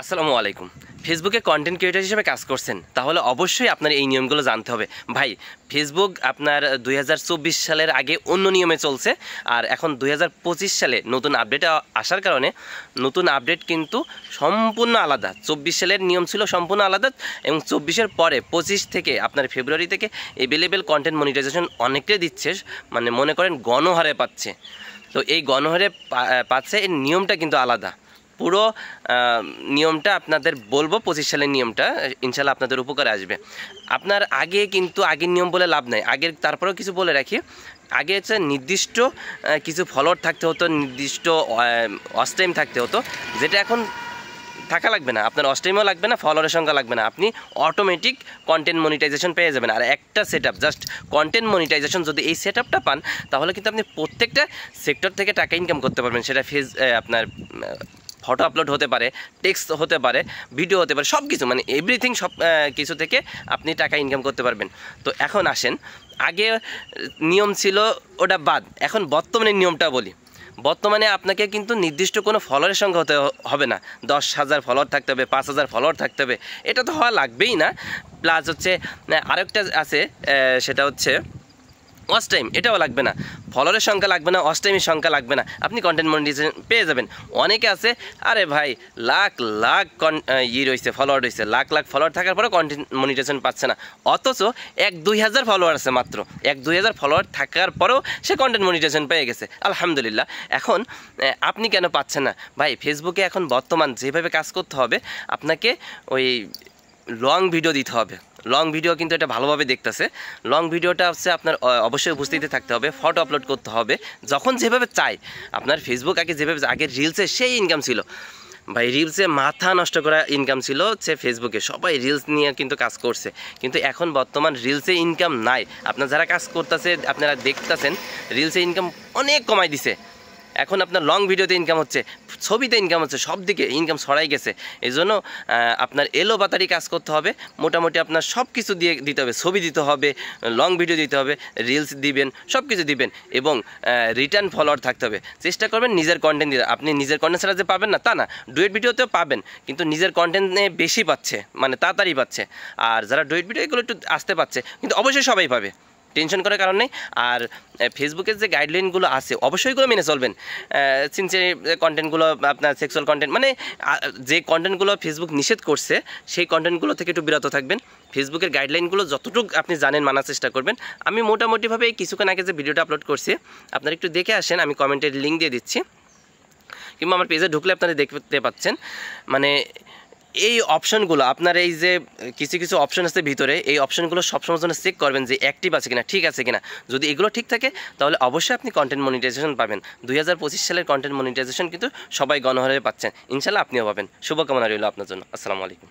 আসসালামু আলাইকুম। ফেসবুকে কন্টেন্ট ক্রিয়েটর হিসেবে কাজ করছেন, তাহলে অবশ্যই আপনার এই নিয়মগুলো জানতে হবে। ভাই, ফেসবুক আপনার 2024 সালের আগে অন্য নিয়মে চলছে, আর এখন 2025 সালে নতুন আপডেট আসার কারণে নতুন আপডেট কিন্তু সম্পূর্ণ আলাদা। 24 সালের নিয়ম ছিল সম্পূর্ণ আলাদা, এবং 24-এর পরে 25 থেকে আপনার ফেব্রুয়ারি থেকে এভেলেবেল কন্টেন্ট মনিটাইজেশন অনেকটাই দিচ্ছে, মানে মনে করেন গণহারে পাচ্ছে। তো এই গণহারে পাচ্ছে, এর নিয়মটা কিন্তু আলাদা। পুরো নিয়মটা আপনাদের বলবো, 25 সালের নিয়মটা ইনশাল্লাহ আপনাদের উপকারে আসবে। আপনার আগে কিন্তু আগের নিয়ম বলে লাভ নাই, আগের তারপরেও কিছু বলে রাখি। আগে হচ্ছে নির্দিষ্ট কিছু ফলোয়ার থাকতে হতো, নির্দিষ্ট ওয়াচ টাইম থাকতে হতো, যেটা এখন থাকা লাগবে না। আপনার ওয়াচ টাইমও লাগবে না, ফলোয়ারের সংখ্যা লাগবে না, আপনি অটোমেটিক কন্টেন্ট মনিটাইজেশন পেয়ে যাবেন। আর একটা set up, just content monetization যদি এই সেট আপটা পান, তাহলে কিন্তু আপনি প্রত্যেকটা সেক্টর থেকে টাকা ইনকাম করতে পারবেন। সেটা আপনার ফটো আপলোড হতে পারে, টেক্সট হতে পারে, ভিডিও হতে পারে, সব কিছু, মানে এভরিথিং, সব কিছু থেকে আপনি টাকা ইনকাম করতে পারবেন। তো এখন আসেন, আগে নিয়ম ছিল ওটা বাদ, এখন বর্তমানে নিয়মটা বলি। বর্তমানে আপনাকে কিন্তু নির্দিষ্ট কোনো ফলোয়ারের সংখ্যা হতে হবে না, 10,000 ফলোয়ার থাকতে হবে, 5,000 ফলোয়ার থাকতে হবে, এটা তো হওয়া লাগবেই না। প্লাস হচ্ছে আরেকটা আছে, সেটা হচ্ছে ওয়াচ টাইম, এটাও লাগবে না, ফলোয়ারের সংখ্যা লাগবে না, ওয়াচ টাইমের সংখ্যা লাগবে না, আপনি কন্টেন্ট মনিটাইজেশন পেয়ে যাবেন। অনেকে আছে, আরে ভাই লাখ লাখ রয়েছে, ফলোয়ার রয়েছে, লাখ লাখ ফলোয়ার থাকার পরেও কন্টেন্ট মনিটাইজেশন পাচ্ছে না, অথচ 1-2 হাজার ফলোয়ার আছে, মাত্র 1-2 হাজার ফলোয়ার থাকার পরেও সে কন্টেন্ট মনিটাইজেশন পেয়ে গেছে, আলহামদুলিল্লাহ। এখন আপনি কেন পাচ্ছেন না? ভাই, ফেসবুকে এখন বর্তমান যেভাবে কাজ করতে হবে, আপনাকে ওই লং ভিডিও দিতে হবে। লং ভিডিও কিন্তু এটা ভালোভাবে দেখতেছে। লং ভিডিওটা হচ্ছে আপনার অবশ্যই উপস্থিতি থাকতে হবে, ফটো আপলোড করতে হবে যখন যেভাবে চাই। আপনার ফেসবুক আগে যেভাবে, আগে রিলসে সেই ইনকাম ছিল ভাই, রিলসে মাথা নষ্ট করা ইনকাম ছিল হচ্ছে ফেসবুকে, সবাই রিলস নিয়ে কিন্তু কাজ করছে। কিন্তু এখন বর্তমান রিলসে ইনকাম নাই। আপনার যারা কাজ করতেছে, আপনারা দেখতেছেন, রিলসে ইনকাম অনেক কমাই দিছে। এখন আপনার লং ভিডিওতে ইনকাম হচ্ছে, ছবিতে ইনকাম হচ্ছে, সব দিকে ইনকাম ছড়াই গেছে। এই জন্য আপনার এলো বাতারি কাজ করতে হবে, মোটামুটি আপনার সব কিছু দিয়ে দিতে হবে, ছবি দিতে হবে, লং ভিডিও দিতে হবে, রিলস দিবেন, সব কিছু দিবেন, এবং রিটার্ন ফলোয়ার থাকতে হবে। চেষ্টা করবেন নিজের কন্টেন্ট দিতে। আপনি নিজের কন্টেন্ট ছাড়া যে পাবেন না তা না, ডুয়েট ভিডিওতেও পাবেন, কিন্তু নিজের কন্টেন্টে বেশি পাচ্ছে, মানে তাড়াতাড়ি পাচ্ছে। আর যারা ডুয়েট ভিডিও এগুলো একটু আসতে পাচ্ছে, কিন্তু অবশ্যই সবাই পাবে, টেনশন করার কারণ নেই। আর ফেসবুকের যে গাইডলাইনগুলো আছে, অবশ্যই এগুলো মেনে চলবেন। সিনসিয়ার কন্টেন্টগুলো, আপনার সেক্সুয়াল কন্টেন্ট, মানে যে কন্টেন্টগুলো ফেসবুক নিষেধ করছে, সেই কন্টেন্টগুলো থেকে একটু বিরত থাকবেন। ফেসবুকের গাইডলাইনগুলো যতটুকু আপনি জানেন মানার চেষ্টা করবেন। আমি মোটামুটিভাবে এই কিছুক্ষণ আগে যে ভিডিওটা আপলোড করছি, আপনারা একটু দেখে আসেন, আমি কমেন্টের লিঙ্ক দিয়ে দিচ্ছি, কিংবা আমার পেজে ঢুকলে আপনারা দেখতে পাচ্ছেন। মানে এই অপশনগুলো, আপনার এই যে কিছু কিছু অপশন আছে ভিতরে, এই অপশনগুলো সবসময় জন্য চেক করবেন যে অ্যাক্টিভ আছে কিনা, ঠিক আছে কিনা। যদি এগুলো ঠিক থাকে, তাহলে অবশ্যই আপনি কন্টেন্ট মনিটাইজেশন পাবেন। 2025 সালের কন্টেন্ট মনিটাইজেশন কিন্তু সবাই গণহারে পাচ্ছেন, ইনশাল্লাহ আপনিও পাবেন। শুভকামনা রইল আপনার জন্য। আসসালামু আলাইকুম।